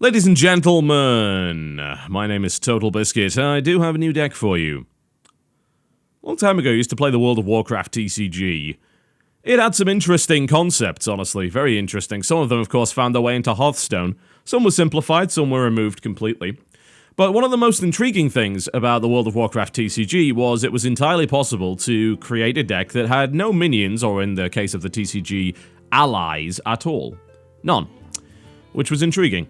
Ladies and gentlemen, my name is TotalBiscuit, and I do have a new deck for you. A long time ago, I used to play the World of Warcraft TCG. It had some interesting concepts, honestly, very interesting. Some of them, of course, found their way into Hearthstone. Some were simplified, some were removed completely. But one of the most intriguing things about the World of Warcraft TCG was it was entirely possible to create a deck that had no minions, or in the case of the TCG, allies at all. None. Which was intriguing.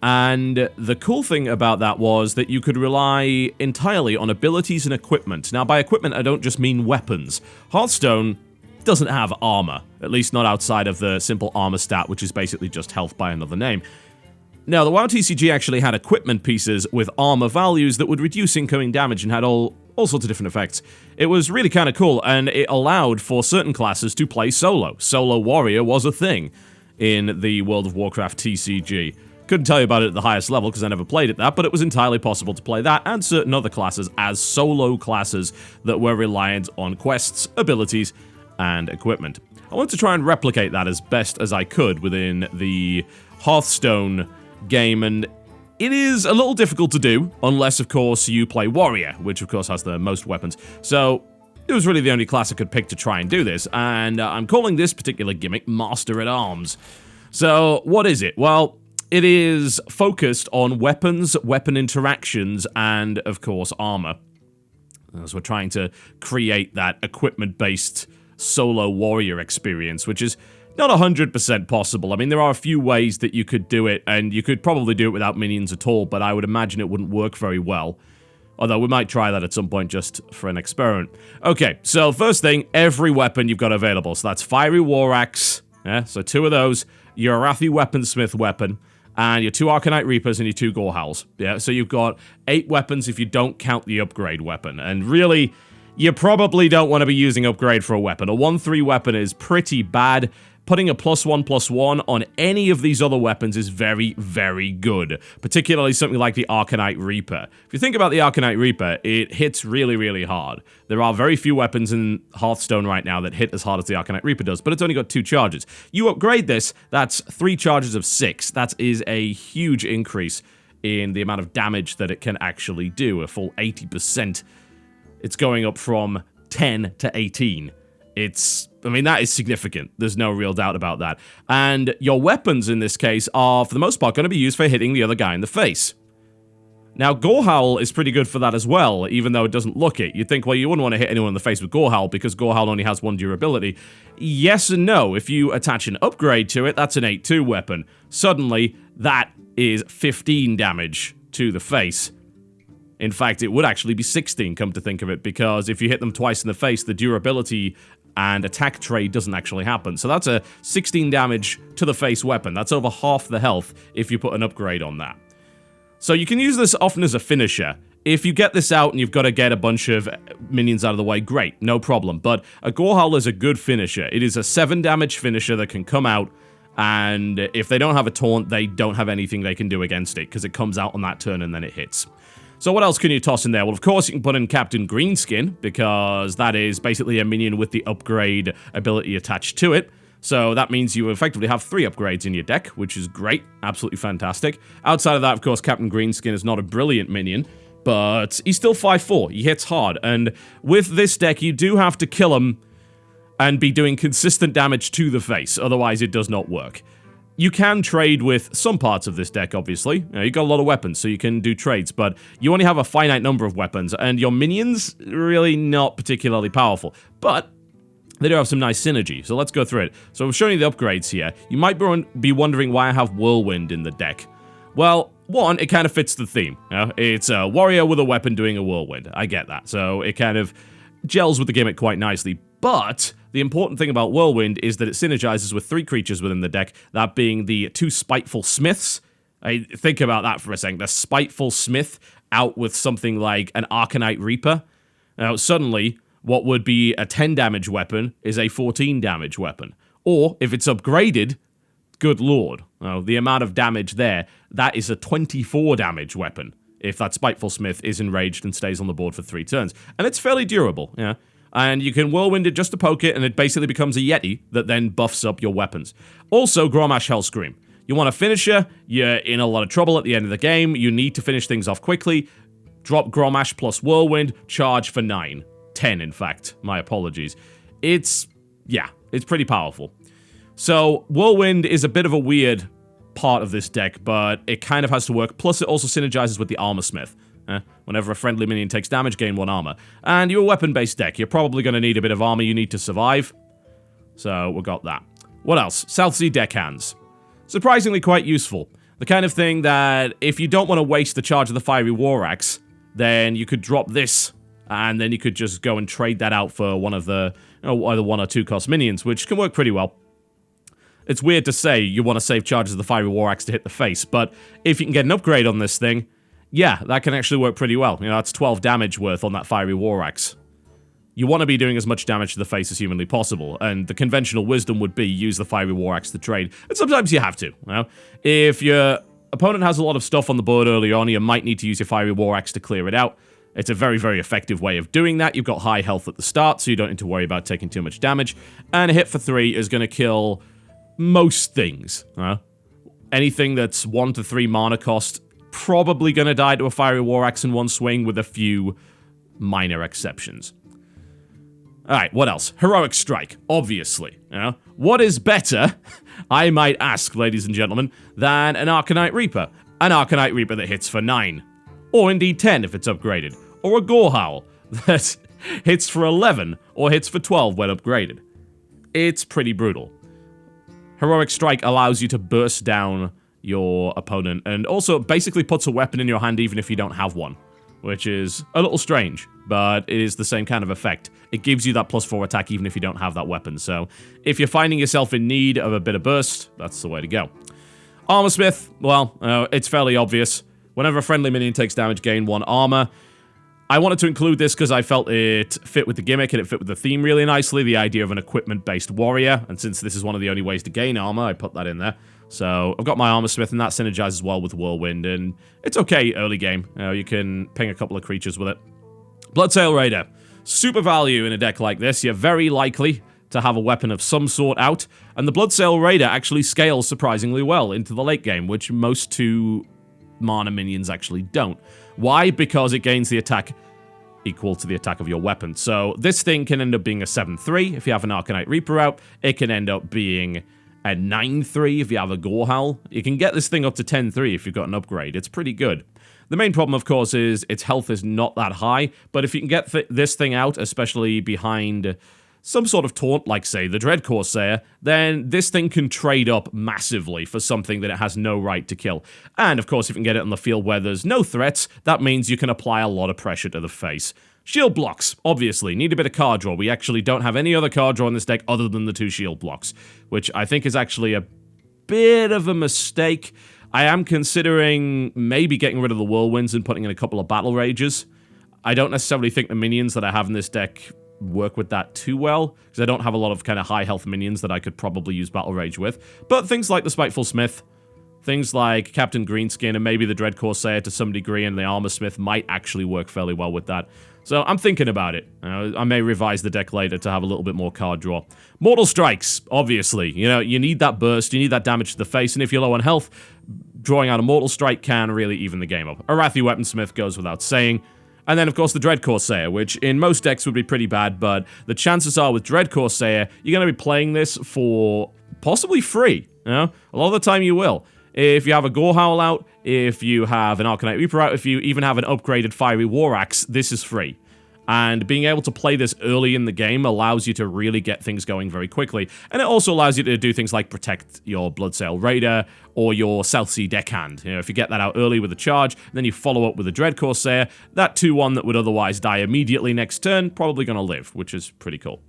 And the cool thing about that was that you could rely entirely on abilities and equipment. Now, by equipment, I don't just mean weapons. Hearthstone doesn't have armor, at least not outside of the simple armor stat, which is basically just health by another name. Now, the WoW TCG actually had equipment pieces with armor values that would reduce incoming damage and had all sorts of different effects. It was really kind of cool, and it allowed for certain classes to play solo. Solo warrior was a thing in the World of Warcraft TCG. Couldn't tell you about it at the highest level because I never played at that, but it was entirely possible to play that and certain other classes as solo classes that were reliant on quests, abilities, and equipment. I wanted to try and replicate that as best as I could within the Hearthstone game, and it is a little difficult to do, unless, of course, you play Warrior, which, of course, has the most weapons. So it was really the only class I could pick to try and do this, and I'm calling this particular gimmick Master at Arms. So what is it? Well, it is focused on weapons, weapon interactions, and, of course, armor. As we're trying to create that equipment-based solo warrior experience, which is not 100% possible. I mean, there are a few ways that you could do it, and you could probably do it without minions at all, but I would imagine it wouldn't work very well. Although, we might try that at some point just for an experiment. Okay, so first thing, every weapon you've got available. So that's Fiery War Axe, yeah, so 2 of those, your Arathi Weaponsmith weapon, and your 2 Arcanite Reapers and your 2 Gorehowls. Yeah, so you've got 8 weapons if you don't count the upgrade weapon. And really, you probably don't want to be using upgrade for a weapon. A 1-3 weapon is pretty bad. Putting a +1/+1 on any of these other weapons is very, very good. Particularly something like the Arcanite Reaper. If you think about the Arcanite Reaper, it hits really, really hard. There are very few weapons in Hearthstone right now that hit as hard as the Arcanite Reaper does, but it's only got 2 charges. You upgrade this, that's 3 charges of 6. That is a huge increase in the amount of damage that it can actually do. A full 80%. It's going up from 10 to 18. I mean, that is significant. There's no real doubt about that. And your weapons in this case are, for the most part, going to be used for hitting the other guy in the face. Now, Gorehowl is pretty good for that as well, even though it doesn't look it. You'd think, well, you wouldn't want to hit anyone in the face with Gorehowl because Gorehowl only has 1 durability. Yes and no. If you attach an upgrade to it, that's an 8-2 weapon. Suddenly, that is 15 damage to the face. In fact, it would actually be 16, come to think of it, because if you hit them twice in the face, the durability and attack trade doesn't actually happen. So that's a 16 damage to the face weapon. That's over half the health if you put an upgrade on that. So you can use this often as a finisher. If you get this out and you've got to get a bunch of minions out of the way, great, no problem. But a Gorehowl is a good finisher. It is a 7 damage finisher that can come out, and if they don't have a taunt, they don't have anything they can do against it, because it comes out on that turn and then it hits. So what else can you toss in there? Well, of course, you can put in Captain Greenskin, because that is basically a minion with the upgrade ability attached to it. So that means you effectively have 3 upgrades in your deck, which is great. Absolutely fantastic. Outside of that, of course, Captain Greenskin is not a brilliant minion, but he's still 5/4. He hits hard. And with this deck, you do have to kill him and be doing consistent damage to the face. Otherwise, it does not work. You can trade with some parts of this deck, obviously. You've got a lot of weapons, so you can do trades, but you only have a finite number of weapons, and your minions, really not particularly powerful. But they do have some nice synergy, so let's go through it. So I'm showing you the upgrades here. You might be wondering why I have Whirlwind in the deck. Well, one, it kind of fits the theme. You know? It's a warrior with a weapon doing a whirlwind. I get that. So it kind of gels with the gimmick quite nicely, but the important thing about Whirlwind is that it synergizes with 3 creatures within the deck, that being the 2 Spiteful Smiths. Think about that for a second. The Spiteful Smith out with something like an Arcanite Reaper. Now, suddenly, what would be a 10 damage weapon is a 14 damage weapon. Or, if it's upgraded, good lord, the amount of damage there, that is a 24 damage weapon, if that Spiteful Smith is enraged and stays on the board for 3 turns. And it's fairly durable, yeah. And you can Whirlwind it just to poke it, and it basically becomes a Yeti that then buffs up your weapons. Also, Grommash Hellscream. You want a finisher, you're in a lot of trouble at the end of the game, you need to finish things off quickly. Drop Grommash plus Whirlwind, charge for 9. 10, in fact. My apologies. It's pretty powerful. So, Whirlwind is a bit of a weird part of this deck, but it kind of has to work. Plus, it also synergizes with the Armor Smith. Whenever a friendly minion takes damage, gain 1 armor. And you're a weapon-based deck. You're probably going to need a bit of armor. You need to survive. So, we got that. What else? South Sea Deckhands. Surprisingly quite useful. The kind of thing that, if you don't want to waste the charge of the Fiery War Axe, then you could drop this, and then you could just go and trade that out for one of the, either 1 or 2 cost minions, which can work pretty well. It's weird to say you want to save charges of the Fiery War Axe to hit the face, but if you can get an upgrade on this thing, yeah, that can actually work pretty well. That's 12 damage worth on that Fiery War Axe. You want to be doing as much damage to the face as humanly possible, and the conventional wisdom would be use the Fiery War Axe to trade, and sometimes you have to. If your opponent has a lot of stuff on the board early on, you might need to use your Fiery War Axe to clear it out. It's a very, very effective way of doing that. You've got high health at the start, so you don't need to worry about taking too much damage, and a hit for 3 is going to kill most things. Anything that's 1 to 3 mana cost, probably going to die to a Fiery War Axe in one swing, with a few minor exceptions. Alright, what else? Heroic Strike, obviously. What is better, I might ask, ladies and gentlemen, than an Arcanite Reaper? An Arcanite Reaper that hits for 9. Or indeed 10 if it's upgraded. Or a Gorehowl that hits for 11, or hits for 12 when upgraded. It's pretty brutal. Heroic Strike allows you to burst down your opponent, and also basically puts a weapon in your hand even if you don't have one. Which is a little strange, but it is the same kind of effect. It gives you that +4 attack even if you don't have that weapon, so if you're finding yourself in need of a bit of burst, that's the way to go. Armor Smith, well, it's fairly obvious. Whenever a friendly minion takes damage, gain 1 armor. I wanted to include this because I felt it fit with the gimmick and it fit with the theme really nicely, the idea of an equipment-based warrior, and since this is one of the only ways to gain armor, I put that in there. So, I've got my Armor Smith, and that synergizes well with Whirlwind, and it's okay early game. You can ping a couple of creatures with it. Bloodsail Raider. Super value in a deck like this. You're very likely to have a weapon of some sort out, and the Bloodsail Raider actually scales surprisingly well into the late game, which most 2 mana minions actually don't. Why? Because it gains the attack equal to the attack of your weapon. So, this thing can end up being a 7-3 if you have an Arcanite Reaper out. It can end up being a 9-3 if you have a Gorehowl. You can get this thing up to 10-3 if you've got an upgrade. It's pretty good. The main problem, of course, is its health is not that high, but if you can get this thing out, especially behind some sort of taunt, like, say, the Dread Corsair, then this thing can trade up massively for something that it has no right to kill. And, of course, if you can get it on the field where there's no threats, that means you can apply a lot of pressure to the face. Shield blocks, obviously, need a bit of card draw. We actually don't have any other card draw in this deck other than the 2 shield blocks, which I think is actually a bit of a mistake. I am considering maybe getting rid of the Whirlwinds and putting in a couple of Battle Rages. I don't necessarily think the minions that I have in this deck work with that too well, because I don't have a lot of kind of high health minions that I could probably use Battle Rage with. But things like the Spiteful Smith, things like Captain Greenskin, and maybe the Dread Corsair to some degree, and the Armor Smith might actually work fairly well with that. So I'm thinking about it. I may revise the deck later to have a little bit more card draw. Mortal Strikes, obviously. You need that burst, you need that damage to the face, and if you're low on health, drawing out a Mortal Strike can really even the game up. Arathi Weaponsmith goes without saying. And then, of course, the Dread Corsair, which in most decks would be pretty bad, but the chances are with Dread Corsair, you're going to be playing this for possibly free. A lot of the time you will. If you have a Gorehowl out, if you have an Arcanite Reaper out, if you even have an upgraded Fiery War Axe, this is free. And being able to play this early in the game allows you to really get things going very quickly. And it also allows you to do things like protect your Bloodsail Raider or your South Sea Deckhand. If you get that out early with a charge, then you follow up with a Dread Corsair, that 2-1 that would otherwise die immediately next turn, probably going to live, which is pretty cool.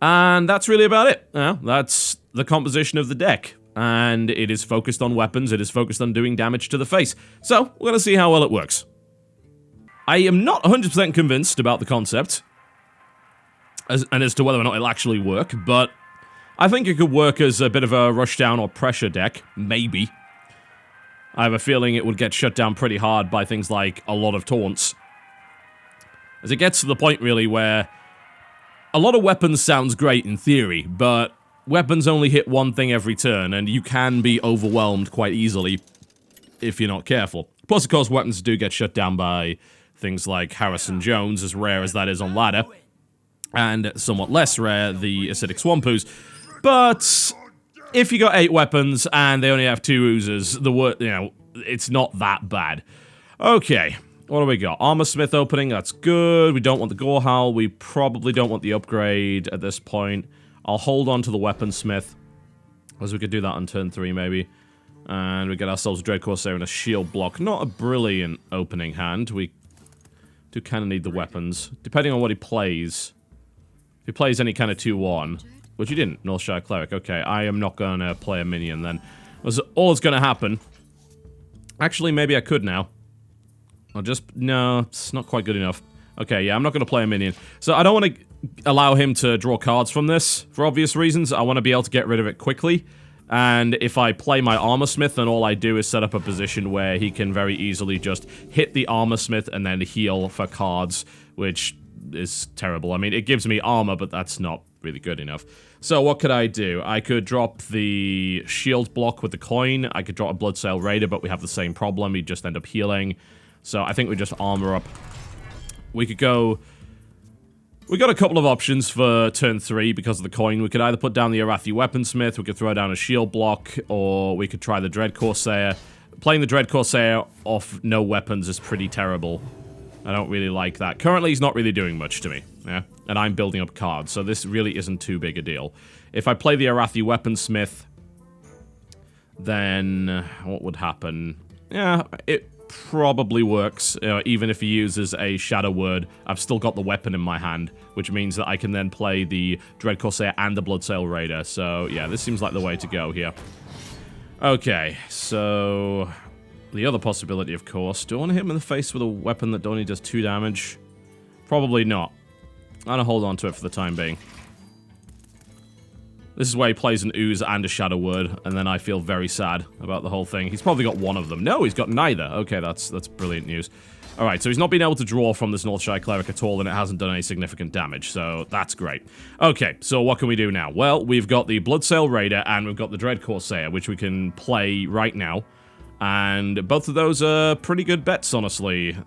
And that's really about it. That's the composition of the deck. And it is focused on weapons, it is focused on doing damage to the face. So, we're going to see how well it works. I am not 100% convinced about the concept, as to whether or not it'll actually work, but I think it could work as a bit of a rushdown or pressure deck, maybe. I have a feeling it would get shut down pretty hard by things like a lot of taunts. As it gets to the point, really, where a lot of weapons sounds great in theory, but weapons only hit one thing every turn, and you can be overwhelmed quite easily if you're not careful. Plus, of course, weapons do get shut down by things like Harrison Jones, as rare as that is on ladder, and somewhat less rare, the Acidic Swampoos. But if you got 8 weapons and they only have 2 oozes, it's not that bad. Okay, what do we got? Armor Smith opening, that's good. We don't want the Gore Howl. We probably don't want the upgrade at this point. I'll hold on to the Weaponsmith, as we could do that on turn 3 maybe. And we get ourselves a Dread Corsair and a shield block. Not a brilliant opening hand. We do kind of need the weapons, depending on what he plays. If he plays any kind of 2-1, which he didn't, Northshire Cleric. Okay, I am not going to play a minion then. That's all that's going to happen. Actually, maybe I could now. No, it's not quite good enough. Okay, yeah, I'm not going to play a minion. So I don't want to allow him to draw cards from this, for obvious reasons. I want to be able to get rid of it quickly. And if I play my Armor Smith, then all I do is set up a position where he can very easily just hit the Armor Smith and then heal for cards, which is terrible. I mean, it gives me armor, but that's not really good enough. So what could I do? I could drop the shield block with the coin. I could drop a Bloodsail Raider, but we have the same problem. He'd just end up healing. So I think we just armor up. We could go... We got a couple of options for turn 3 because of the coin. We could either put down the Arathi Weaponsmith, we could throw down a shield block, or we could try the Dread Corsair. Playing the Dread Corsair off no weapons is pretty terrible. I don't really like that. Currently, he's not really doing much to me, yeah? And I'm building up cards, so this really isn't too big a deal. If I play the Arathi Weaponsmith, then what would happen? Yeah, it probably works, even if he uses a Shadow Word. I've still got the weapon in my hand, which means that I can then play the Dread Corsair and the Bloodsail Raider. So, yeah, this seems like the way to go here. Okay, so... The other possibility, of course. Do I want to hit him in the face with a weapon that only does 2 damage? Probably not. I'm going to hold on to it for the time being. This is where he plays an Ooze and a Shadow Word, and then I feel very sad about the whole thing. He's probably got one of them. No, he's got neither. Okay, that's brilliant news. Alright, so he's not been able to draw from this Northshire Cleric at all, and it hasn't done any significant damage, so that's great. Okay, so what can we do now? Well, we've got the Bloodsail Raider, and we've got the Dread Corsair, which we can play right now. And both of those are pretty good bets, honestly.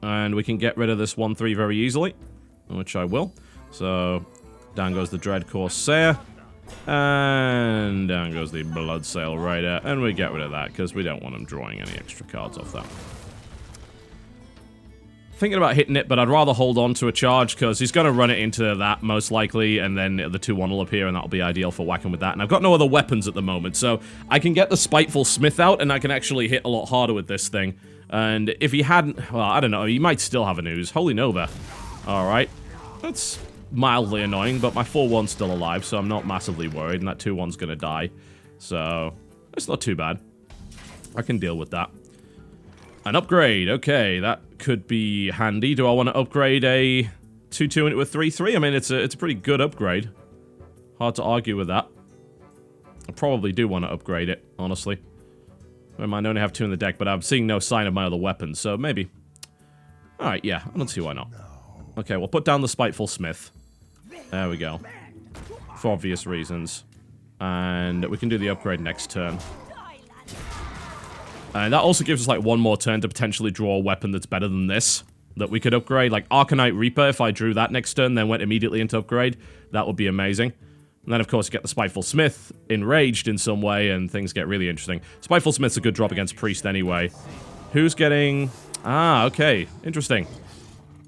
And we can get rid of this 1-3 very easily, which I will. So, down goes the Dread Corsair. And down goes the Bloodsail Raider. And we get rid of that, because we don't want him drawing any extra cards off that. Thinking about hitting it, but I'd rather hold on to a charge, because he's going to run it into that, most likely, and then the 2-1 will appear, and that'll be ideal for whacking with that. And I've got no other weapons at the moment, so I can get the Spiteful Smith out, and I can actually hit a lot harder with this thing. And if he hadn't... Well, I don't know, he might still have an Ooze. Holy Nova. Alright. That's mildly annoying, but my 4-1's still alive, so I'm not massively worried, and that 2-1's gonna die. So, it's not too bad. I can deal with that. An upgrade, okay, that could be handy. Do I want to upgrade a 2-2 into a 3-3? I mean, it's a pretty good upgrade. Hard to argue with that. I probably do want to upgrade it, honestly. I might only have 2 in the deck, but I'm seeing no sign of my other weapons, so maybe. Alright, yeah, I don't see why not. Okay, we'll put down the Spiteful Smith. There we go. For obvious reasons. And we can do the upgrade next turn. And that also gives us, like, one more turn to potentially draw a weapon that's better than this. That we could upgrade. Like, Arcanite Reaper, if I drew that next turn, then went immediately into upgrade. That would be amazing. And then, of course, you get the Spiteful Smith enraged in some way, and things get really interesting. Spiteful Smith's a good drop against Priest anyway. Who's getting... Ah, okay. Interesting.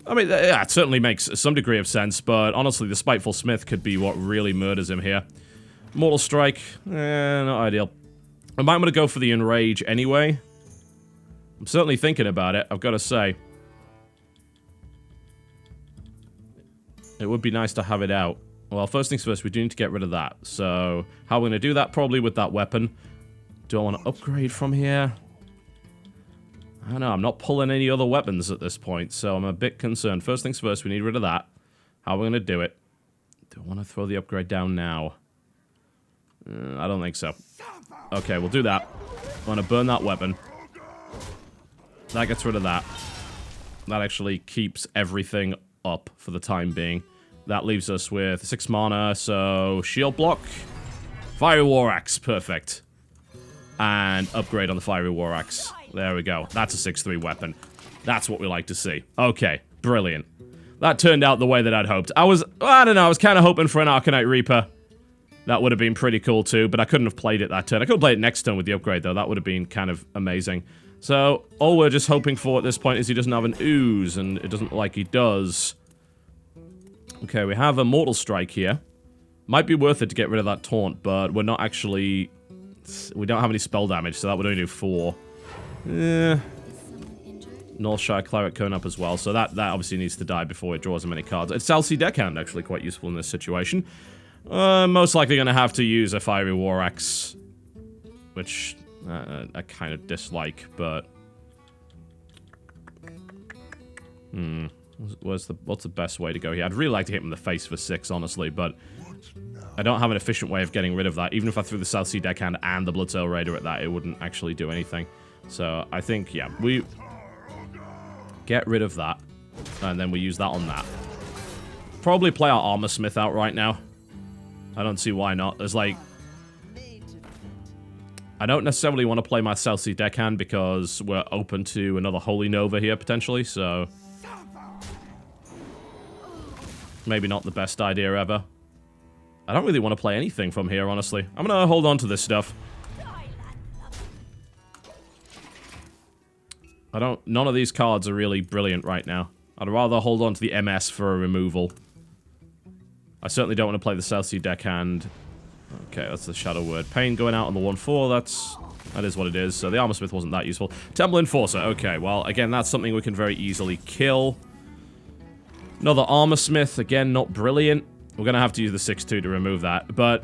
I mean, yeah, it certainly makes some degree of sense, but honestly, the Spiteful Smith could be what really murders him here. Mortal Strike, not ideal. I might want to go for the Enrage anyway. I'm certainly thinking about it, I've got to say. It would be nice to have it out. Well, first things first, we do need to get rid of that. So, how are we going to do that? Probably with that weapon. Do I want to upgrade from here? I don't know, I'm not pulling any other weapons at this point, so I'm a bit concerned. First things first, we need rid of that. How are we going to do it? Do I want to throw the upgrade down now? I don't think so. Okay, we'll do that. I'm going to burn that weapon. That gets rid of that. That actually keeps everything up for the time being. That leaves us with 6 mana, so shield block. Fiery War Axe, perfect. And upgrade on the Fiery War Axe. There we go. That's a 6-3 weapon. That's what we like to see. Okay, brilliant. That turned out the way that I'd hoped. I don't know, I was kind of hoping for an Arcanite Reaper. That would have been pretty cool too, but I couldn't have played it that turn. I could have played it next turn with the upgrade though. That would have been kind of amazing. So, all we're just hoping for at this point is he doesn't have an ooze, and it doesn't look like he does. Okay, we have a Mortal Strike here. Might be worth it to get rid of that taunt, but we're not actually... We don't have any spell damage, so that would only do 4. Northshire Cleric coming up as well, so that obviously needs to die before it draws as many cards. It's Salcy Deckhand, actually, quite useful in this situation. Most likely going to have to use a Fiery War Axe, which I kind of dislike, but... What's the best way to go here? I'd really like to hit him in the face for 6, honestly, but I don't have an efficient way of getting rid of that. Even if I threw the South Sea Deckhand and the Bloodsail Raider at that, it wouldn't actually do anything. So I think, yeah, we get rid of that, and then we use that on that. Probably play our Armor Smith out right now. I don't see why not. There's like... I don't necessarily want to play my South Sea Deckhand because we're open to another Holy Nova here, potentially, so... Maybe not the best idea ever. I don't really want to play anything from here, honestly. I'm gonna hold on to this stuff. None of these cards are really brilliant right now. I'd rather hold on to the MS for a removal. I certainly don't want to play the South Sea Deckhand. Okay, that's the Shadow Word. Pain going out on the 1-4, that is what it is. So the Armor Smith wasn't that useful. Temple Enforcer, okay, well, again, that's something we can very easily kill. Another Armor Smith, again, not brilliant. We're going to have to use the 6-2 to remove that, but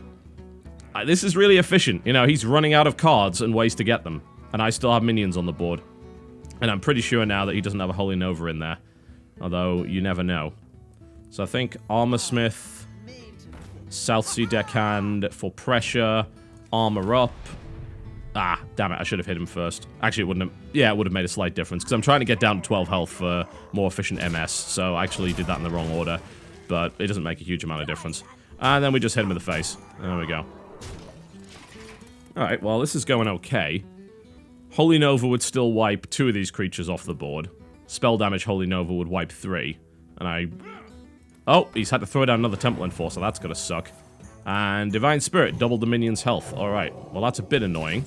this is really efficient. You know, he's running out of cards and ways to get them, and I still have minions on the board. And I'm pretty sure now that he doesn't have a Holy Nova in there, although you never know. So I think Armor Smith, South Sea Deckhand for pressure, Armor Up. Ah, damn it, I should have hit him first. Actually, it wouldn't have... Yeah, it would have made a slight difference, because I'm trying to get down to 12 health for more efficient MS, so I actually did that in the wrong order. But it doesn't make a huge amount of difference. And then we just hit him in the face. There we go. Alright, well, this is going okay. Holy Nova would still wipe 2 of these creatures off the board. Spell damage Holy Nova would wipe 3. And I... Oh, he's had to throw down another Temple Enforcer. That's gonna suck. And Divine Spirit doubled the minion's health. Alright, well, that's a bit annoying.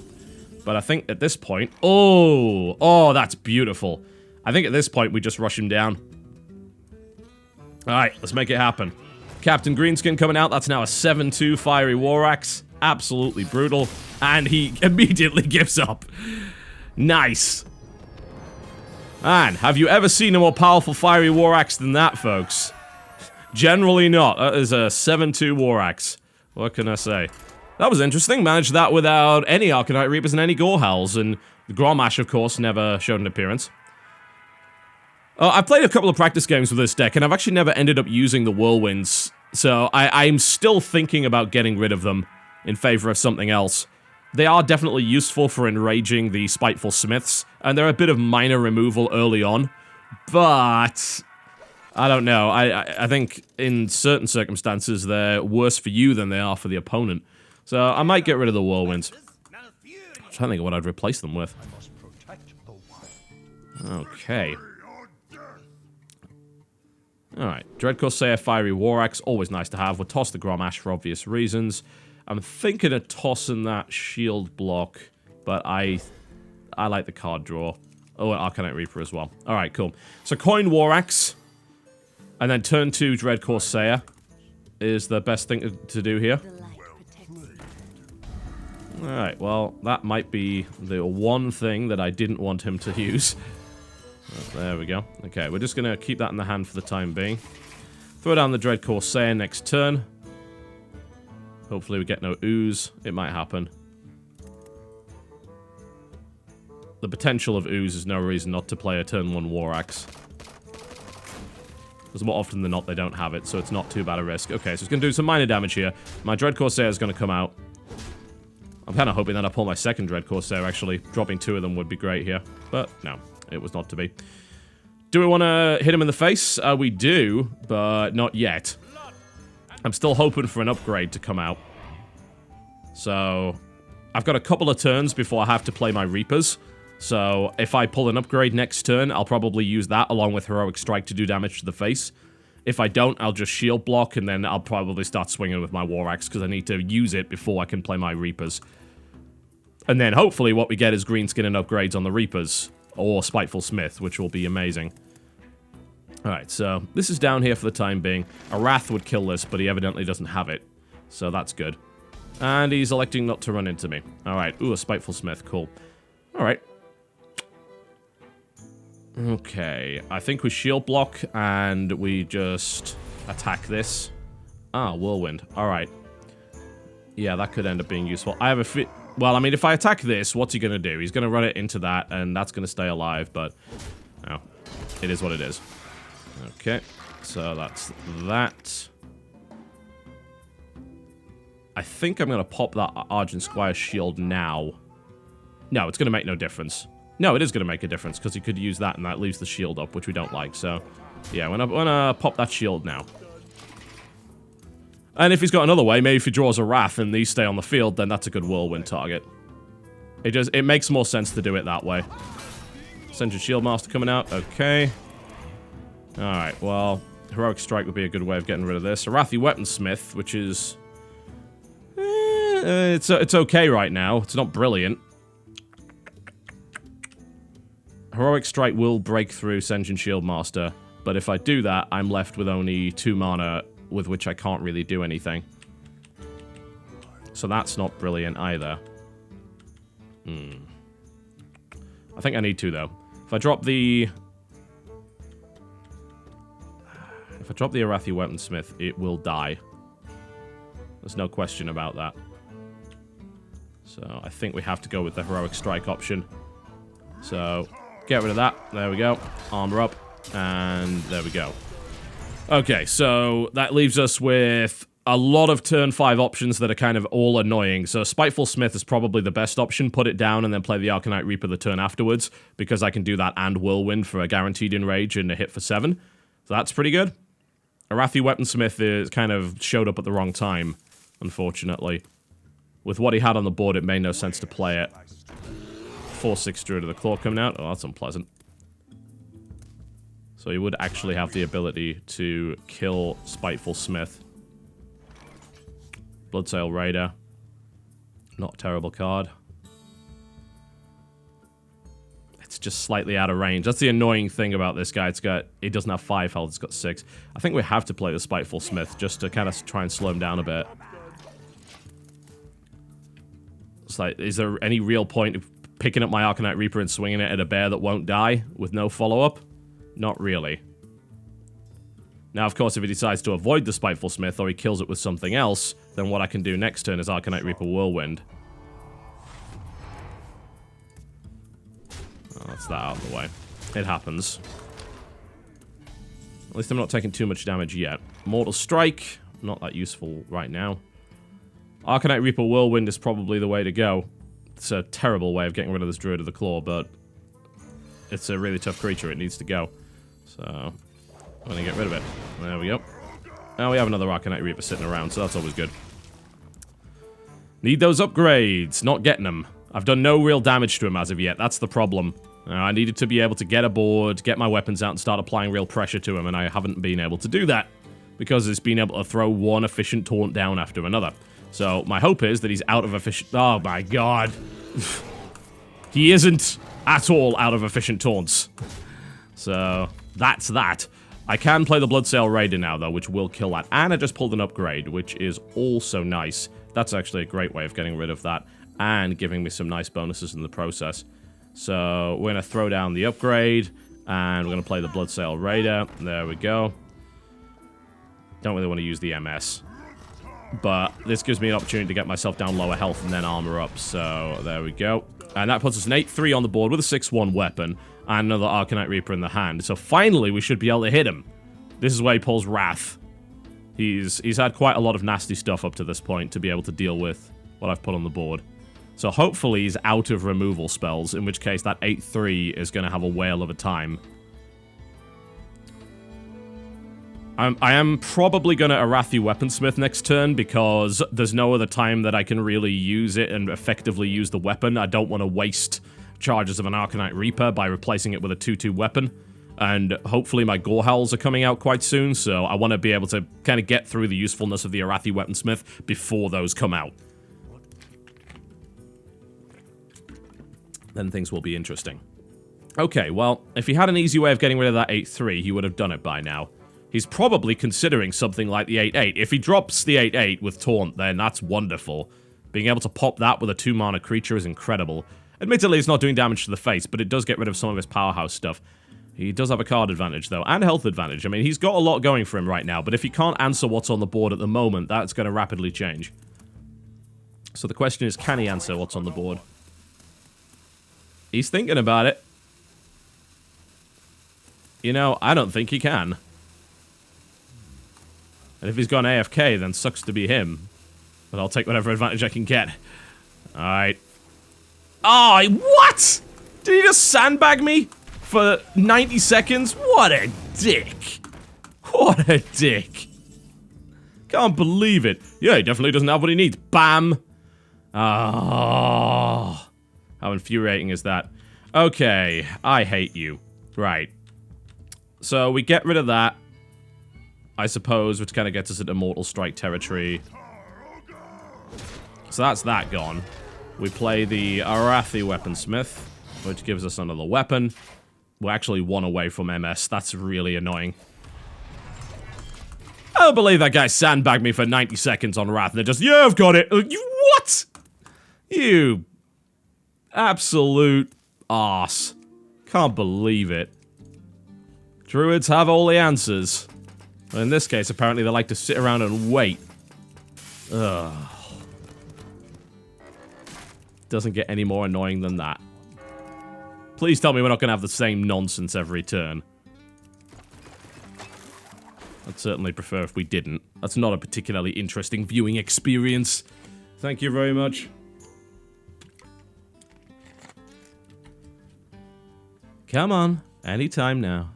But I think at this point... Oh, that's beautiful. I think at this point we just rush him down. Alright, let's make it happen. Captain Greenskin coming out. That's now a 7-2 Fiery War Axe. Absolutely brutal. And he immediately gives up. Nice. And have you ever seen a more powerful Fiery War Axe than that, folks? Generally not. That is a 7-2 War Axe. What can I say? That was interesting. Managed that without any Arcanite Reapers and any Gore Howls. And Gromash, of course, never showed an appearance. I've played a couple of practice games with this deck, and I've actually never ended up using the Whirlwinds. So I'm still thinking about getting rid of them in favor of something else. They are definitely useful for enraging the Spiteful Smiths, and they're a bit of minor removal early on. But... I don't know. I think in certain circumstances they're worse for you than they are for the opponent. So I might get rid of the Whirlwinds. I'm trying to think of what I'd replace them with. Okay. Alright. Dread Corsair, Fiery War Axe. Always nice to have. We'll toss the Gromash for obvious reasons. I'm thinking of tossing that shield block, but I like the card draw. Oh, and Arcanite Reaper as well. Alright, cool. So Coin War Axe. And then turn 2 Dread Corsair is the best thing to do here. Alright, well, that might be the one thing that I didn't want him to use. There we go. Okay, we're just going to keep that in the hand for the time being. Throw down the Dread Corsair next turn. Hopefully we get no ooze. It might happen. The potential of ooze is no reason not to play a turn 1 War Axe. Because more often than not, they don't have it, so it's not too bad a risk. Okay, so it's going to do some minor damage here. My Dread Corsair is going to come out. I'm kind of hoping that I pull my second Dread Corsair, actually. Dropping 2 of them would be great here. But, no, it was not to be. Do we want to hit him in the face? We do, but not yet. I'm still hoping for an upgrade to come out. So I've got a couple of turns before I have to play my Reapers. So if I pull an upgrade next turn, I'll probably use that along with Heroic Strike to do damage to the face. If I don't, I'll just shield block, and then I'll probably start swinging with my War Axe, because I need to use it before I can play my Reapers. And then hopefully what we get is green skin and upgrades on the Reapers, or Spiteful Smith, which will be amazing. Alright, so this is down here for the time being. A Wrath would kill this, but he evidently doesn't have it. So that's good. And he's electing not to run into me. Alright, ooh, a Spiteful Smith, cool. Alright. Okay, I think we shield block, and we just attack this. Ah, Whirlwind. Alright. Yeah, that could end up being useful. I have a fit... Well, I mean, if I attack this, what's he going to do? He's going to run it into that, and that's going to stay alive, but... No. It is what it is. Okay. So that's that. I think I'm going to pop that Argent Squire shield now. No, it's going to make no difference. No, it is going to make a difference, because he could use that, and that leaves the shield up, which we don't like. So, yeah, we're going to pop that shield now. And if he's got another way, maybe if he draws a Wrath and these stay on the field, then that's a good Whirlwind target. It makes more sense to do it that way. Ascension Shieldmaster coming out. Okay. Alright, well, Heroic Strike would be a good way of getting rid of this. Arathi Weaponsmith, which is... it's okay right now. It's not brilliant. Heroic Strike will break through Ascension Shieldmaster, but if I do that, I'm left with only 2 mana, with which I can't really do anything. So that's not brilliant either. I think I need to, though. If I drop the Arathi Weaponsmith, it will die. There's no question about that. So I think we have to go with the Heroic Strike option. So get rid of that. There we go. Armor up. And there we go. Okay, so that leaves us with a lot of turn 5 options that are kind of all annoying. So Spiteful Smith is probably the best option. Put it down and then play the Arcanite Reaper the turn afterwards, because I can do that and Whirlwind for a guaranteed enrage and a hit for 7. So that's pretty good. Arathi Weaponsmith is kind of showed up at the wrong time, unfortunately. With what he had on the board, it made no sense to play it. 4/6 Druid of the Claw coming out. Oh, that's unpleasant. So he would actually have the ability to kill Spiteful Smith. Bloodsail Raider. Not a terrible card. It's just slightly out of range. That's the annoying thing about this guy. It doesn't have 5 health, it's got 6. I think we have to play the Spiteful Smith just to kind of try and slow him down a bit. It's like, is there any real point of picking up my Arcanite Reaper and swinging it at a bear that won't die with no follow-up? Not really. Now, of course, if he decides to avoid the Spiteful Smith or he kills it with something else, then what I can do next turn is Arcanite Reaper Whirlwind. Oh, that's that out of the way. It happens. At least I'm not taking too much damage yet. Mortal Strike, not that useful right now. Arcanite Reaper Whirlwind is probably the way to go. It's a terrible way of getting rid of this Druid of the Claw, but it's a really tough creature. It needs to go. So, I'm going to get rid of it. There we go. Now we have another Arcanite Reaper sitting around, so that's always good. Need those upgrades. Not getting them. I've done no real damage to him as of yet. That's the problem. I needed to be able to get aboard, get my weapons out, and start applying real pressure to him, and I haven't been able to do that. Because it's been able to throw one efficient taunt down after another. So, my hope is that he's out of efficient... Oh my god. He isn't at all out of efficient taunts. So, that's that. I can play the Bloodsail Raider now, though, which will kill that. And I just pulled an upgrade, which is also nice. That's actually a great way of getting rid of that. And giving me some nice bonuses in the process. So, we're going to throw down the upgrade. And we're going to play the Bloodsail Raider. There we go. Don't really want to use the MS. But this gives me an opportunity to get myself down lower health and then armor up. So, there we go. And that puts us an 8-3 on the board with a 6-1 weapon. And another Arcanite Reaper in the hand. So finally, we should be able to hit him. This is where he pulls Wrath. He's had quite a lot of nasty stuff up to this point to be able to deal with what I've put on the board. So hopefully he's out of removal spells, in which case that 8-3 is going to have a whale of a time. I am probably going to Arathi Weaponsmith next turn because there's no other time that I can really use it and effectively use the weapon. I don't want to waste charges of an Arcanite Reaper by replacing it with a 2/2 weapon. And hopefully my Gore Howls are coming out quite soon, so I want to be able to kind of get through the usefulness of the Arathi Weaponsmith before those come out. Then things will be interesting. Okay, well, if he had an easy way of getting rid of that 8/3, he would have done it by now. He's probably considering something like the 8/8. If he drops the 8/8 with Taunt, then that's wonderful. Being able to pop that with a 2-mana creature is incredible. Admittedly, it's not doing damage to the face, but it does get rid of some of his powerhouse stuff. He does have a card advantage, though, and health advantage. I mean, he's got a lot going for him right now, but if he can't answer what's on the board at the moment, that's going to rapidly change. So the question is, can he answer what's on the board? He's thinking about it. You know, I don't think he can. And if he's gone AFK, then sucks to be him. But I'll take whatever advantage I can get. Alright. Oh, what? Did he just sandbag me for 90 seconds? What a dick. What a dick. Can't believe it. Yeah, he definitely doesn't have what he needs. Bam. Oh. How infuriating is that? Okay, I hate you. Right. So we get rid of that, I suppose, which kind of gets us into Mortal Strike territory. So that's that gone. We play the Arathi Weaponsmith, which gives us another weapon. We're actually one away from MS. That's really annoying. I don't believe that guy sandbagged me for 90 seconds on Wrath, and they're just, yeah, I've got it. You what? You absolute arse. Can't believe it. Druids have all the answers. But in this case, apparently they like to sit around and wait. Ugh. Doesn't get any more annoying than that. Please tell me we're not going to have the same nonsense every turn. I'd certainly prefer if we didn't. That's not a particularly interesting viewing experience. Thank you very much. Come on, anytime now.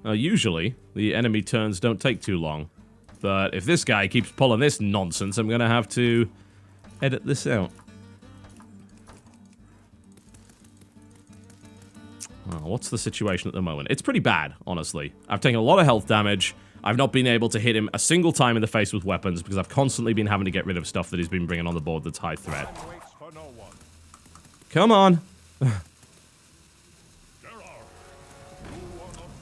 Usually, the enemy turns don't take too long. But if this guy keeps pulling this nonsense, I'm gonna have to edit this out. Well, what's the situation at the moment? It's pretty bad, honestly. I've taken a lot of health damage. I've not been able to hit him a single time in the face with weapons because I've constantly been having to get rid of stuff that he's been bringing on the board that's high threat. Come on.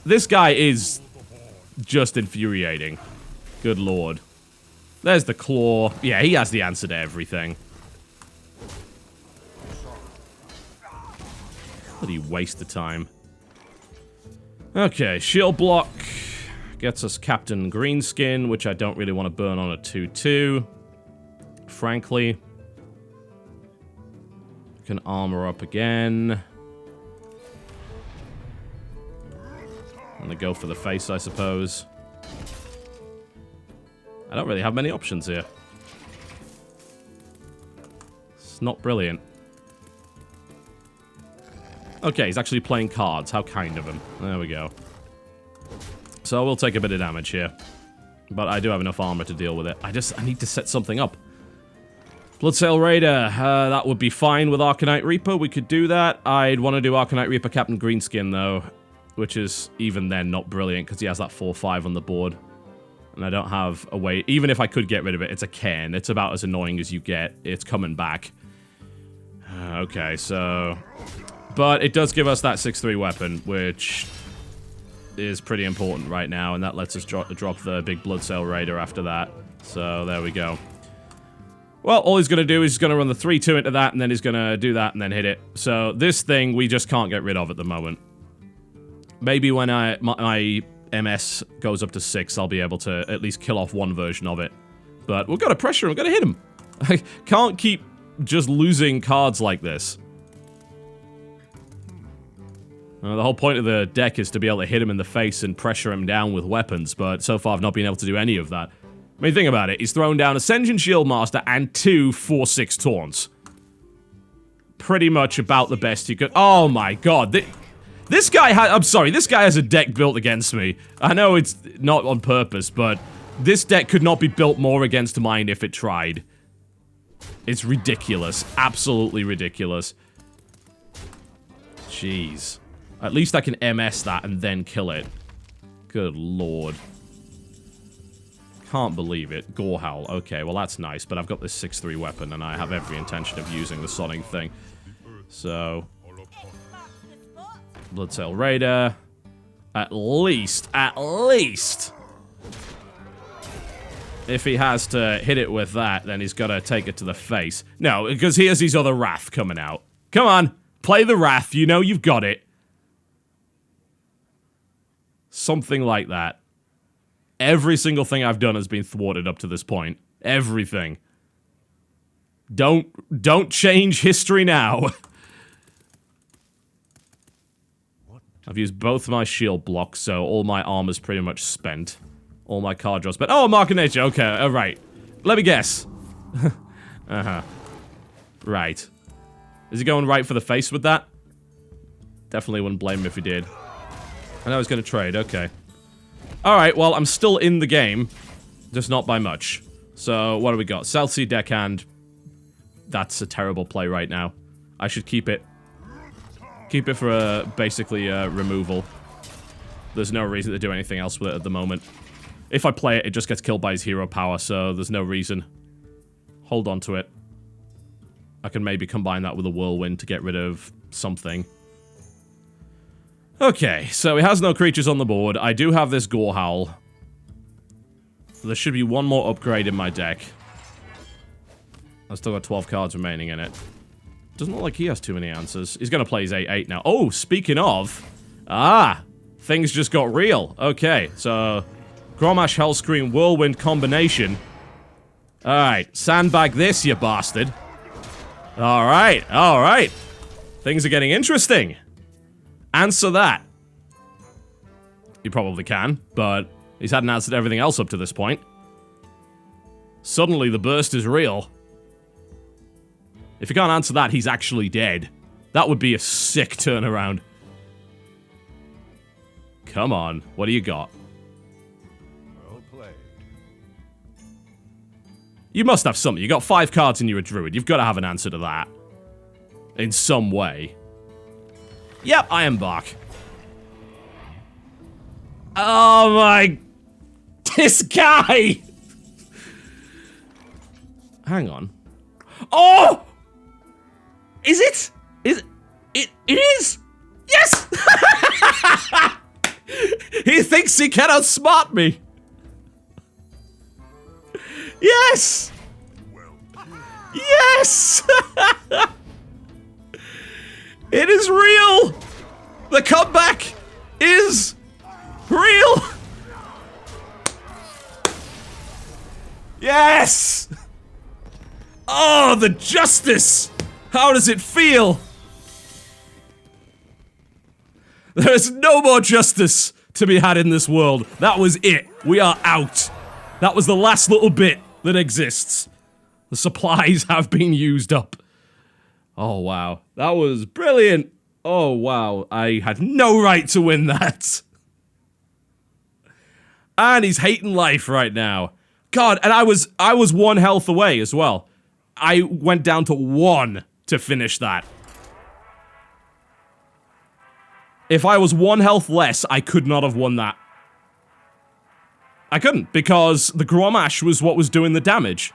This guy is just infuriating. Good lord. There's the claw. Yeah, he has the answer to everything. Bloody waste of time. Okay, shield block. Gets us Captain Greenskin, which I don't really want to burn on a 2/2. Frankly. Can armor up again. I'm gonna go for the face, I suppose. I don't really have many options here. It's not brilliant. Okay, he's actually playing cards. How kind of him. There we go. So we'll take a bit of damage here. But I do have enough armor to deal with it. I need to set something up. Bloodsail Raider. That would be fine with Arcanite Reaper. We could do that. I'd want to do Arcanite Reaper Captain Greenskin, though. Which is, even then, not brilliant, because he has that 4/5 on the board. And I don't have a way... Even if I could get rid of it, it's a Cairn. It's about as annoying as you get. It's coming back. Okay, so... But it does give us that 6/3 weapon, which is pretty important right now, and that lets us drop the big Bloodsail Raider after that. So, there we go. Well, all he's going to do is he's going to run the 3/2 into that, and then he's going to do that and then hit it. So, this thing we just can't get rid of at the moment. Maybe when my MS goes up to 6, I'll be able to at least kill off one version of it. But we've got to pressure him, we've got to hit him. I can't keep just losing cards like this. The whole point of the deck is to be able to hit him in the face and pressure him down with weapons, but so far I've not been able to do any of that. I mean, think about it. He's thrown down Ascension Shieldmaster and 2 4/6 Taunts. Pretty much about the best he could. Oh my god. This guy I'm sorry, this guy has a deck built against me. I know it's not on purpose, but this deck could not be built more against mine if it tried. It's ridiculous. Absolutely ridiculous. Jeez. At least I can MS that and then kill it. Good lord. Can't believe it. Gorehowl. Okay, well that's nice, but I've got this 6-3 weapon and I have every intention of using the sonic thing. So... Bloodsail Raider. At least. If he has to hit it with that, then he's got to take it to the face. No, because he has his other Wrath coming out. Come on, play the Wrath. You know you've got it. Something like that. Every single thing I've done has been thwarted up to this point. Everything. Don't change history now. I've used both my shield blocks, so all my armor's pretty much spent. All my card draws, but oh, Mark of Nature. Okay, alright. Let me guess. Right. Is he going right for the face with that? Definitely wouldn't blame him if he did. I know he's gonna trade, okay. Alright, well, I'm still in the game. Just not by much. So, what do we got? South Sea Deckhand. That's a terrible play right now. I should keep it. Keep it for, basically, removal. There's no reason to do anything else with it at the moment. If I play it, it just gets killed by his hero power, so there's no reason. Hold on to it. I can maybe combine that with a Whirlwind to get rid of something. Okay, so he has no creatures on the board. I do have this Gorehowl. There should be one more upgrade in my deck. I've still got 12 cards remaining in it. Doesn't look like he has too many answers. He's gonna play his 8-8 now. Oh, speaking of... Ah! Things just got real. Okay, so... Gromash Hellscream Whirlwind combination. Alright, sandbag this, you bastard. Alright, alright. Things are getting interesting. Answer that. You probably can, but he's hadn't answered everything else up to this point. Suddenly the burst is real. If he can't answer that, he's actually dead. That would be a sick turnaround. Come on, what do you got? Well played. You must have something. You got 5 cards and you're a druid. You've got to have an answer to that. In some way. Yep, I am Bark. Oh my... This guy! Hang on. Oh! Is it? It is? Yes! He thinks he can outsmart me. Yes! Yes! It is real! The comeback is real! Yes! Oh, the justice! How does it feel? There is no more justice to be had in this world. That was it. We are out. That was the last little bit that exists. The supplies have been used up. Oh, wow. That was brilliant. Oh, wow. I had no right to win that. And he's hating life right now. God, and I was 1 health away as well. I went down to 1 to finish that. If I was 1 health less, I could not have won that. I couldn't, because the Gromash was what was doing the damage.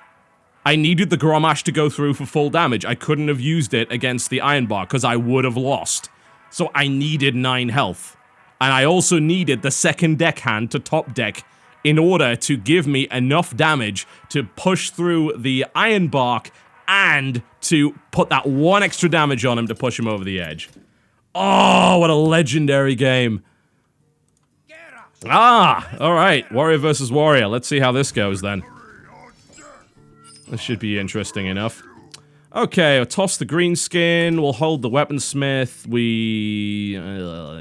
I needed the Gromash to go through for full damage. I couldn't have used it against the Ironbark, because I would have lost. So I needed 9 health. And I also needed the second deckhand to top deck in order to give me enough damage to push through the Ironbark and to put that 1 extra damage on him to push him over the edge. Oh, what a legendary game. Ah, alright. Warrior versus warrior. Let's see how this goes then. This should be interesting enough. Okay, we'll toss the green skin. We'll hold the weaponsmith.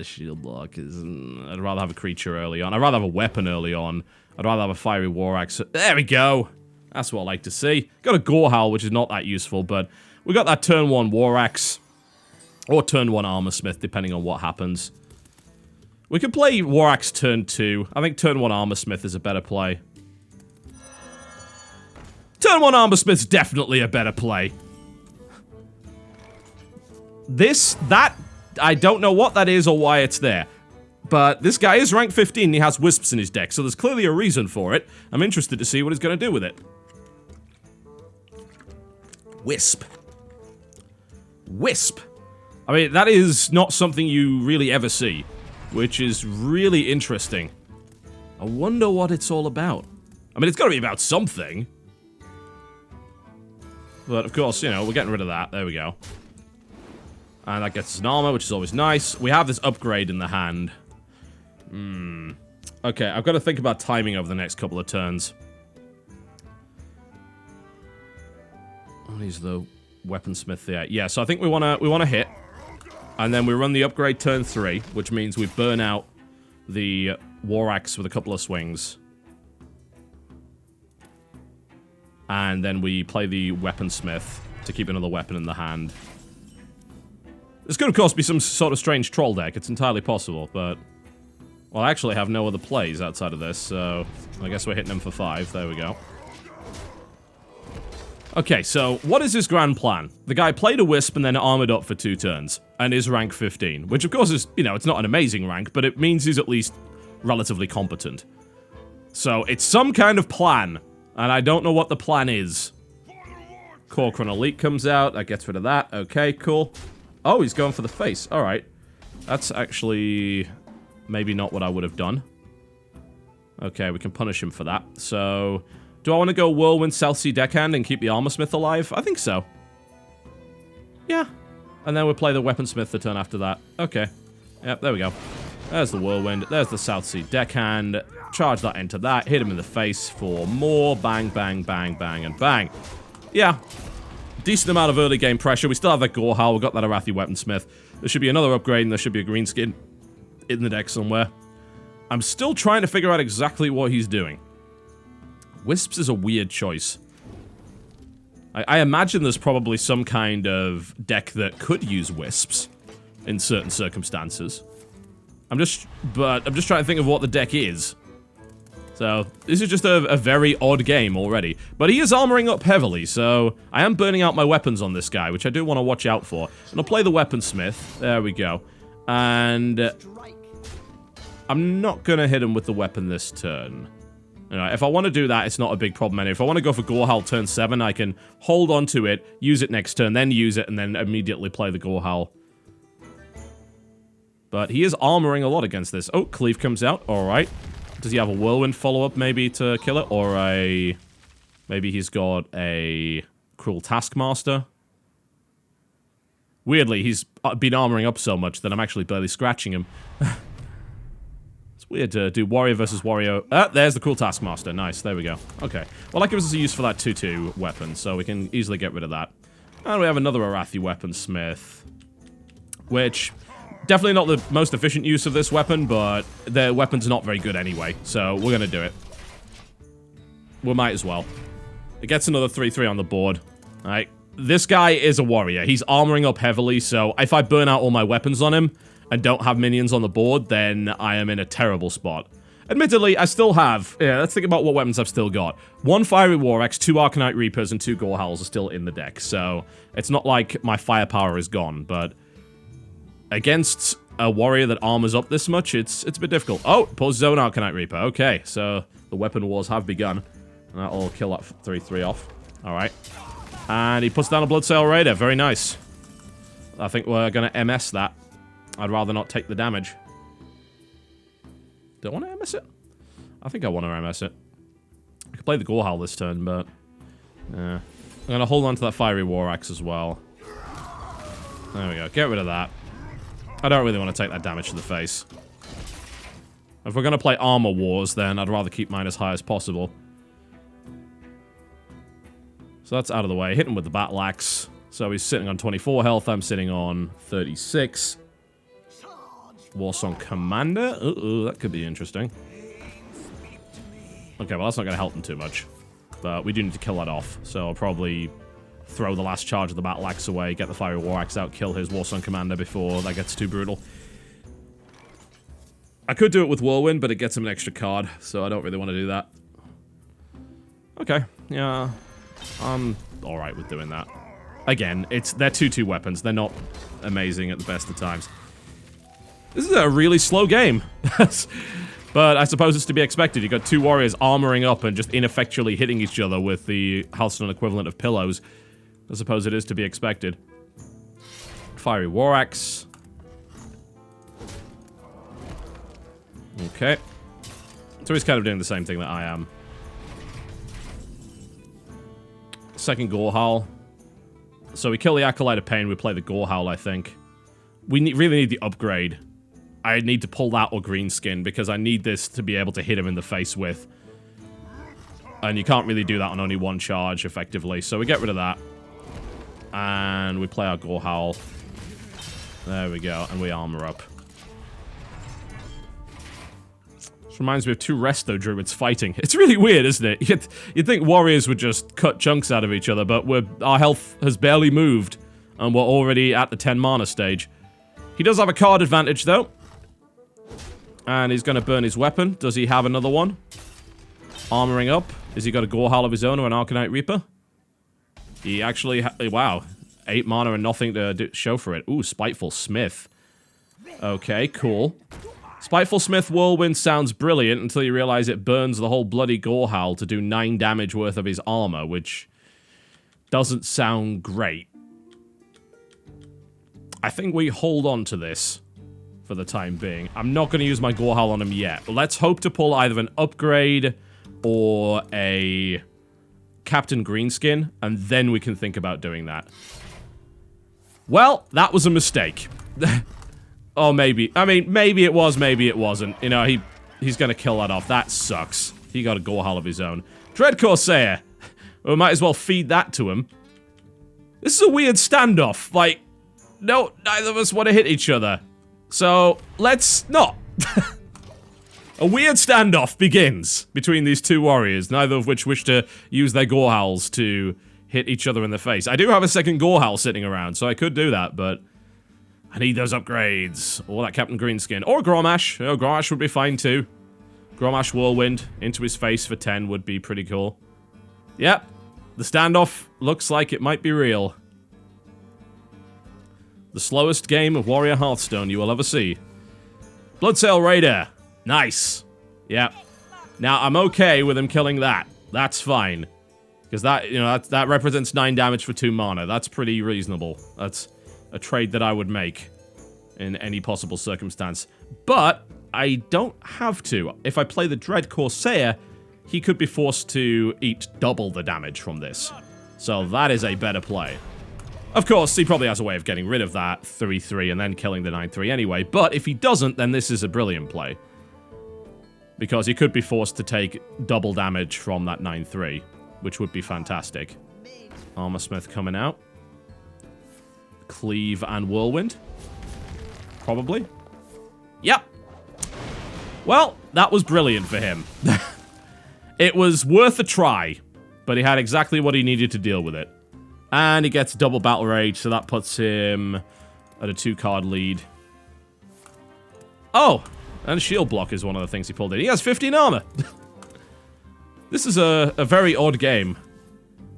Shield block is... I'd rather have a creature early on. I'd rather have a weapon early on. I'd rather have a fiery war axe. There we go. That's what I like to see. Got a Gorehowl, which is not that useful, but we got that turn 1 war axe. Or turn 1 armor smith, depending on what happens. We could play War Axe turn 2. I think turn 1 Armor Smith is a better play. Turn 1 Armor Smith's definitely a better play. That, I don't know what that is or why it's there. But this guy is rank 15 and he has Wisps in his deck, so there's clearly a reason for it. I'm interested to see what he's going to do with it. Wisp. Wisp. I mean, that is not something you really ever see, which is really interesting. I wonder what it's all about. I mean, it's got to be about something. But, of course, you know, we're getting rid of that. There we go. And that gets us an armor, which is always nice. We have this upgrade in the hand. Okay, I've got to think about timing over the next couple of turns. Oh, he's the weaponsmith there. Yeah, so I think we wanna hit. And then we run the upgrade turn 3, which means we burn out the War Axe with a couple of swings. And then we play the weaponsmith to keep another weapon in the hand. This could, of course, be some sort of strange troll deck. It's entirely possible, but... Well, I actually have no other plays outside of this, so... I guess we're hitting him for 5. There we go. Okay, so what is his grand plan? The guy played a Wisp and then armored up for 2 turns, and is rank 15. Which, of course, is, you know, it's not an amazing rank, but it means he's at least relatively competent. So, it's some kind of plan, and I don't know what the plan is. Corcoran Elite comes out, that gets rid of that. Okay, cool. Oh, he's going for the face. Alright. That's actually maybe not what I would have done. Okay, we can punish him for that. So, do I want to go Whirlwind South Sea Deckhand and keep the Armorsmith alive? I think so. Yeah. And then we'll play the Weaponsmith the turn after that. Okay. Yep, there we go. There's the Whirlwind. There's the South Sea Deckhand. Charge that into that. Hit him in the face for more. Bang, bang, bang, bang, and bang. Yeah. Decent amount of early game pressure. We still have that Gorehowl. We've got that Arathi Weaponsmith. There should be another upgrade, and there should be a green skin in the deck somewhere. I'm still trying to figure out exactly what he's doing. Wisps is a weird choice. I imagine there's probably some kind of deck that could use Wisps in certain circumstances. I'm just trying to think of what the deck is. So, this is just a very odd game already. But he is armoring up heavily, so I am burning out my weapons on this guy, which I do want to watch out for. And I'll play the Weaponsmith. There we go. And I'm not going to hit him with the weapon this turn. You know, if I want to do that, it's not a big problem anyway. If I want to go for Gorehowl turn 7, I can hold on to it, use it next turn, then use it, and then immediately play the Gorehowl. But he is armoring a lot against this. Oh, Cleave comes out. Alright. Does he have a Whirlwind follow-up, maybe, to kill it? Or a... Maybe he's got a Cruel Taskmaster? Weirdly, he's been armoring up so much that I'm actually barely scratching him. It's weird to do Warrior versus Warrior. There's the Cruel Taskmaster. Nice, there we go. Okay. Well, that gives us a use for that 2-2 weapon, so we can easily get rid of that. And we have another Arathi Weaponsmith, which... Definitely not the most efficient use of this weapon, but the weapon's not very good anyway, so we're gonna do it. We might as well. It gets another 3-3 on the board. Alright, this guy is a warrior. He's armoring up heavily, so if I burn out all my weapons on him and don't have minions on the board, then I am in a terrible spot. Admittedly, I still have... Yeah, let's think about what weapons I've still got. 1 Fiery War Axe, 2 Arcanite Reapers, and 2 Gorehowls are still in the deck, so it's not like my firepower is gone, but... Against a warrior that armors up this much, it's a bit difficult. Oh, pulls his own Arcanite Reaper. Okay, so the weapon wars have begun. And that'll kill that 3-3 off. Alright. And he puts down a Bloodsail Raider. Very nice. I think we're going to MS that. I'd rather not take the damage. Do I want to MS it? I think I want to MS it. I could play the Gorehowl this turn, but... I'm going to hold on to that Fiery War Axe as well. There we go. Get rid of that. I don't really want to take that damage to the face. If we're going to play Armor Wars, then I'd rather keep mine as high as possible. So that's out of the way. Hit him with the Battle Axe. So he's sitting on 24 health. I'm sitting on 36. Warsong Commander. Uh-oh, that could be interesting. Okay, well that's not going to help him too much. But we do need to kill that off. So I'll probably... throw the last charge of the Battle Axe away, get the Fiery War Axe out, kill his Warsong Commander before that gets too brutal. I could do it with Whirlwind, but it gets him an extra card, so I don't really want to do that. Okay, yeah, I'm alright with doing that. Again, they're 2-2 weapons. They're not amazing at the best of times. This is a really slow game. But I suppose it's to be expected. You've got two warriors armoring up and just ineffectually hitting each other with the Hearthstone equivalent of pillows. I suppose it is to be expected. Fiery War Axe. Okay. So he's kind of doing the same thing that I am. Second Gore Howl. So we kill the Acolyte of Pain, we play the Gore Howl, I think. We really need the upgrade. I need to pull that or green skin because I need this to be able to hit him in the face with. And you can't really do that on only one charge, effectively. So we get rid of that. And we play our Gore Howl. There we go. And we armor up. This reminds me of two Resto Druids fighting. It's really weird, isn't it? You'd think warriors would just cut chunks out of each other, but our health has barely moved. And we're already at the 10 mana stage. He does have a card advantage, though. And he's going to burn his weapon. Does he have another one? Armoring up. Has he got a Gore Howl of his own or an Arcanite Reaper? He actually... wow. 8 mana and nothing to show for it. Ooh, Spiteful Smith. Okay, cool. Spiteful Smith Whirlwind sounds brilliant until you realize it burns the whole bloody Gore Howl to do 9 damage worth of his armor, which doesn't sound great. I think we hold on to this for the time being. I'm not going to use my Gore Howl on him yet. Let's hope to pull either an upgrade or a Captain Greenskin, and then we can think about doing that. Well, that was a mistake. Oh, maybe. I mean, maybe it was, maybe it wasn't. You know, he's going to kill that off. That sucks. He got a Gore Howl of his own. Dread Corsair. We might as well feed that to him. This is a weird standoff. Like, no, neither of us want to hit each other. So, let's not. A weird standoff begins between these two warriors, neither of which wish to use their Gore Howls to hit each other in the face. I do have a second Gore Howl sitting around, so I could do that, but I need those upgrades. Or that Captain Greenskin. Or Grommash. Oh, Grommash would be fine too. Grommash Whirlwind into his face for 10 would be pretty cool. Yep. The standoff looks like it might be real. The slowest game of Warrior Hearthstone you will ever see. Bloodsail Raider. Nice. Yep. Now, I'm okay with him killing that. That's fine. Because that, you know, that represents 9 damage for 2 mana. That's pretty reasonable. That's a trade that I would make in any possible circumstance. But I don't have to. If I play the Dread Corsair, he could be forced to eat double the damage from this. So that is a better play. Of course, he probably has a way of getting rid of that 3-3 and then killing the 9-3 anyway. But if he doesn't, then this is a brilliant play. Because he could be forced to take double damage from that 9-3, which would be fantastic. Armorsmith coming out. Cleave and Whirlwind. Probably. Yep. Well, that was brilliant for him. It was worth a try, but he had exactly what he needed to deal with it. And he gets double Battle Rage, so that puts him at a 2-card lead. Oh, and Shield Block is one of the things he pulled in. He has 15 armor. This is a very odd game.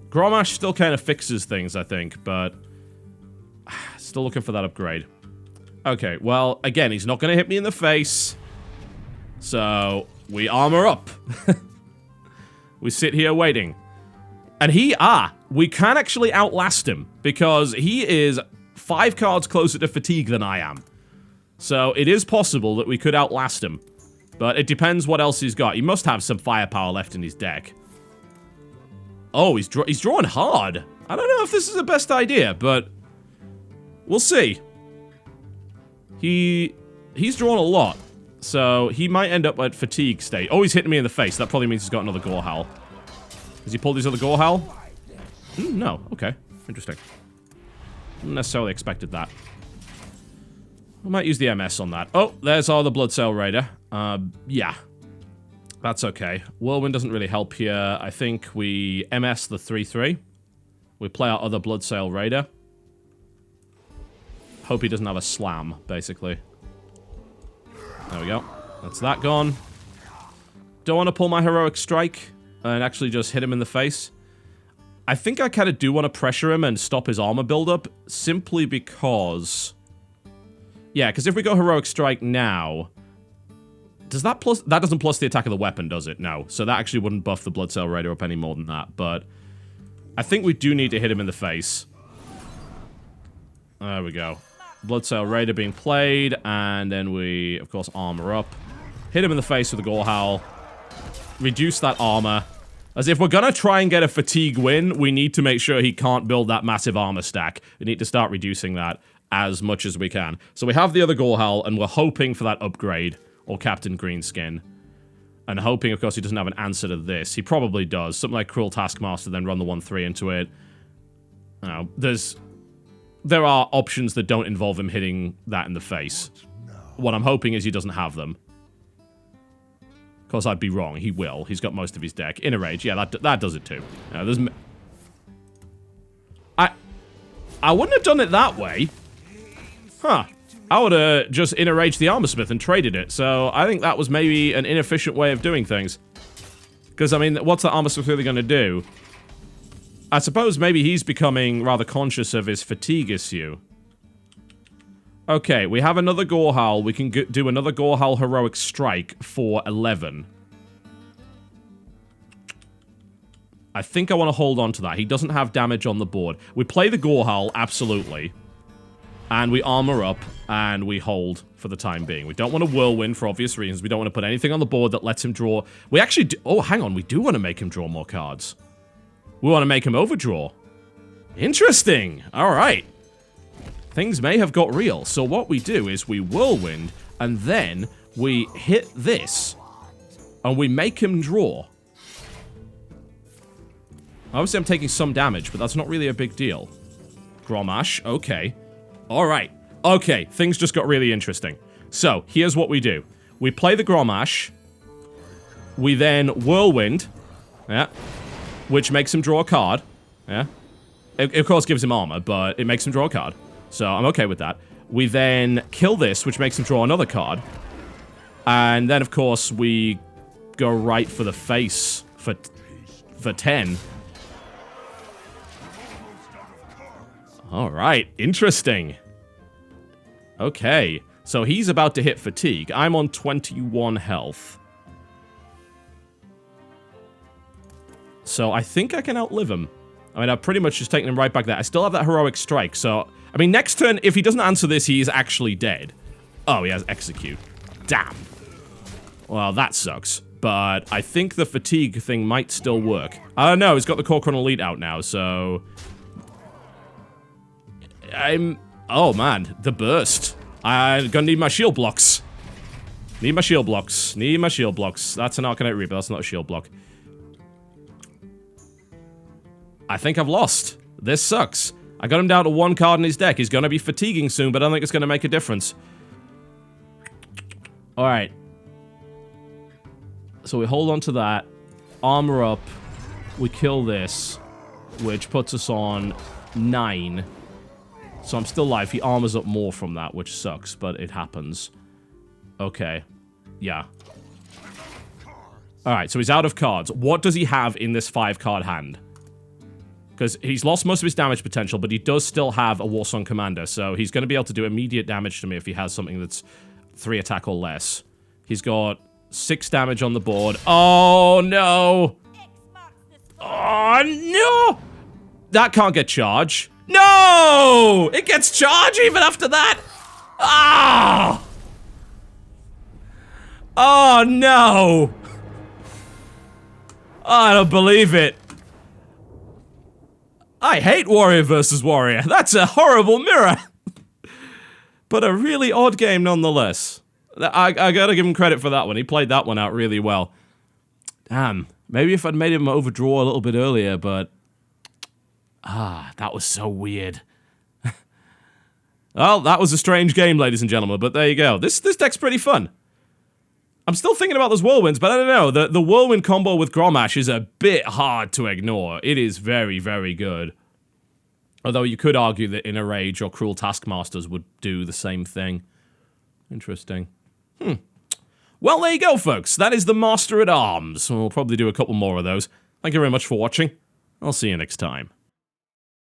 Grommash still kind of fixes things, I think, but still looking for that upgrade. Okay, well, again, he's not going to hit me in the face. So, we armor up. We sit here waiting. And we can actually outlast him, because he is 5 cards closer to fatigue than I am. So, it is possible that we could outlast him. But it depends what else he's got. He must have some firepower left in his deck. Oh, he's drawing hard. I don't know if this is the best idea, but we'll see. He's drawn a lot, so he might end up at fatigue state. Oh, he's hitting me in the face. That probably means he's got another Gore Howl. Has he pulled his other Gore Howl? No. Okay. Interesting. Not necessarily expected that. I might use the MS on that. Oh, there's our other Bloodsail Raider. Yeah. That's okay. Whirlwind doesn't really help here. I think we MS the 3-3. We play our other Bloodsail Raider. Hope he doesn't have a slam, basically. There we go. That's that gone. Don't want to pull my Heroic Strike and actually just hit him in the face. I think I kind of do want to pressure him and stop his armor buildup, simply because... Yeah, because if we go Heroic Strike now... Does that plus... That doesn't plus the attack of the weapon, does it? No. So that actually wouldn't buff the Blood Cell Raider up any more than that, but... I think we do need to hit him in the face. There we go. Blood Cell Raider being played, and then we, of course, armor up. Hit him in the face with a Gore Howl. Reduce that armor. As if we're gonna try and get a fatigue win, we need to make sure he can't build that massive armor stack. We need to start reducing that as much as we can. So we have the other Gore Howl, and we're hoping for that upgrade, or Captain Greenskin. And hoping, of course, he doesn't have an answer to this. He probably does. Something like Cruel Taskmaster, then run the 1-3 into it. There are options that don't involve him hitting that in the face. What I'm hoping is he doesn't have them. Of course, I'd be wrong. He will. He's got most of his deck. Inner Rage, yeah, that does it too. I wouldn't have done it that way. Huh. I would have just Inner Raged the Armorsmith and traded it, so I think that was maybe an inefficient way of doing things. Because, I mean, what's the Armorsmith really going to do? I suppose maybe he's becoming rather conscious of his fatigue issue. Okay, we have another Gore Howl. We can do another Gore Howl Heroic Strike for 11. I think I want to hold on to that. He doesn't have damage on the board. We play the Gore Howl, absolutely. And we armor up, and we hold for the time being. We don't want to Whirlwind for obvious reasons. We don't want to put anything on the board that lets him draw. We actually do... Oh, hang on. We do want to make him draw more cards. We want to make him overdraw. Interesting. All right. Things may have got real. So what we do is we Whirlwind, and then we hit this, and we make him draw. Obviously, I'm taking some damage, but that's not really a big deal. Grommash. Okay. Alright. Okay, things just got really interesting. So, here's what we do. We play the Grommash. We then Whirlwind. Yeah. Which makes him draw a card. Yeah. It, of course, gives him armor, but it makes him draw a card. So, I'm okay with that. We then kill this, which makes him draw another card. And then, of course, we go right for the face for 10. Alright, interesting. Okay, so he's about to hit fatigue. I'm on 21 health. So I think I can outlive him. I mean, I've pretty much just taken him right back there. I still have that Heroic Strike, so... I mean, next turn, if he doesn't answer this, he is actually dead. Oh, he has Execute. Damn. Well, that sucks. But I think the fatigue thing might still work. I don't know, he's got the Core Chron Elite out now, so... Oh, man. The burst. I'm gonna need my shield blocks. Need my shield blocks. Need my shield blocks. That's an Arcanite Reaper. That's not a shield block. I think I've lost. This sucks. I got him down to one card in his deck. He's gonna be fatiguing soon, but I don't think it's gonna make a difference. Alright. So we hold on to that. Armor up. We kill this. Which puts us on 9. So I'm still alive. He armors up more from that, which sucks, but it happens. Okay. Yeah. Alright, so he's out of cards. What does he have in this 5-card hand? Because he's lost most of his damage potential, but he does still have a Warsong Commander, so he's going to be able to do immediate damage to me if he has something that's 3 attack or less. He's got 6 damage on the board. Oh, no! Oh, no! That can't get charged. No! It gets charged even after that! Ah! Oh, no! I don't believe it. I hate Warrior versus Warrior. That's a horrible mirror. But a really odd game nonetheless. I gotta give him credit for that one. He played that one out really well. Damn. Maybe if I'd made him overdraw a little bit earlier, but... Ah, that was so weird. Well, that was a strange game, ladies and gentlemen, but there you go. This deck's pretty fun. I'm still thinking about those Whirlwinds, but I don't know. The Whirlwind combo with Grommash is a bit hard to ignore. It is very, very good. Although you could argue that Inner Rage or Cruel Taskmasters would do the same thing. Interesting. Well, there you go, folks. That is the Master at Arms. We'll probably do a couple more of those. Thank you very much for watching. I'll see you next time.